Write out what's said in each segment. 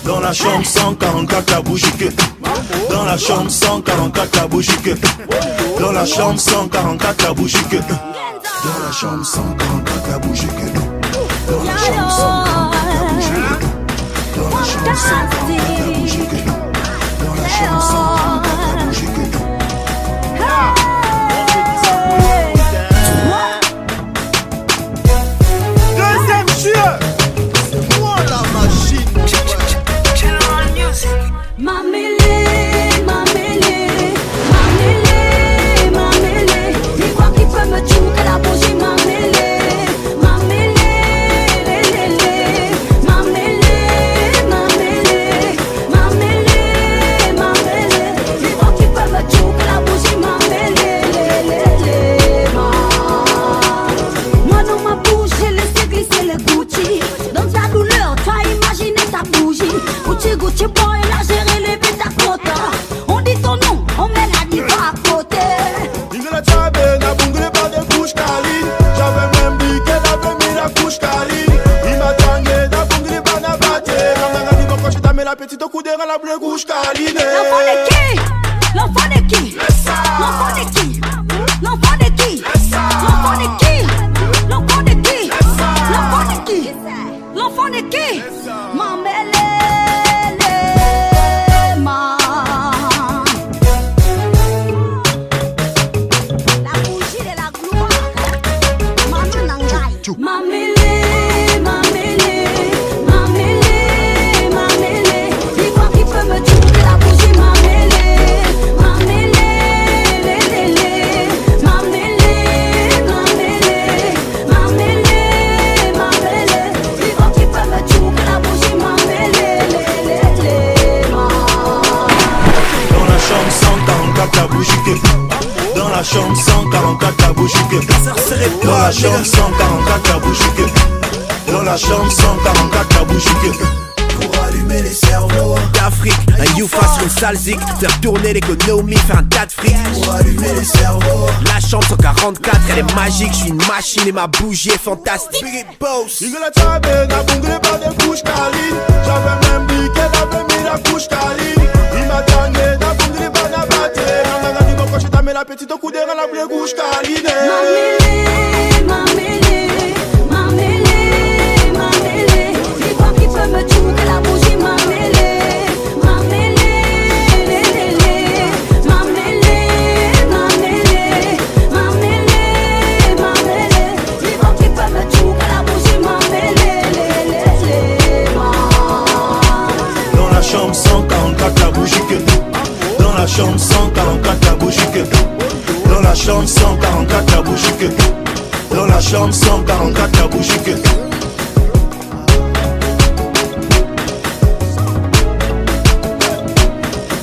Dans la chambre 144 la bougie que. Dans la chambre 144 la bougie que. Dans la chambre 144 la bougie que. Dans la chambre 144 la bougie que. Dans la chambre 144 la bougie que. Dans la chambre 144 la bougie que. Dans la chambre 144 la bougie que. Deuxième jeu, c'est moi la machine. Gucci boy, la géré les bêtes à côté. On dit ton nom, on met la diva à côté. Il me l'a tabé, n'a bungle pas de couche caline. J'avais même dit qu'elle avait mis la couche caline. Il m'a tangé, n'a bungle pas n'a batté. Quand on a dit pourquoi je t'ai mis la petite au coup d'air à la bleue couche caline. L'enfant de qui? L'enfant de qui? L'enfant de qui? L'enfant de qui? L'enfant de qui? L'enfant de qui? L'enfant de qui? L'enfant de qui? Mamelle. Dans la chambre 144 la bougie que. Dans la chambre 144 la bougie que. Dans la chambre 144 la bougie que. Pour allumer les cerveaux d'Afrique, un youfa sur une sale zik. Faire tourner l'économie, faire un tas de fric. Pour allumer les cerveaux. La chambre 144, elle est magique. Je suis une machine et ma bougie est fantastique. Big Boss. Il me l'a tabé, n'a bungle pas de couche caline. J'avais même dit qu'elle avait mis la couche caline. Il m'a tangé, n'a bungle pas n'a batté. Quand on a dit pourquoi je t'ai mis la petite au coup d'air à la bleue couche caline. Dans la chambre 144 la bougie que. Dans la chambre 144 la bougie que. Dans la chambre 144 la bougie que. Dans la chambre 144 la bougie que.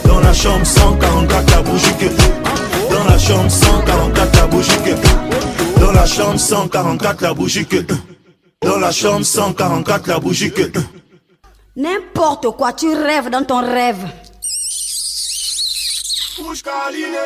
Dans la chambre 144 la bougie que. Dans la chambre 144 la bougie que. Dans la chambre 144 la bougie que. Dans la chambre 144 la bougie que. N'importe quoi, tu rêves dans ton rêve. Couche caline.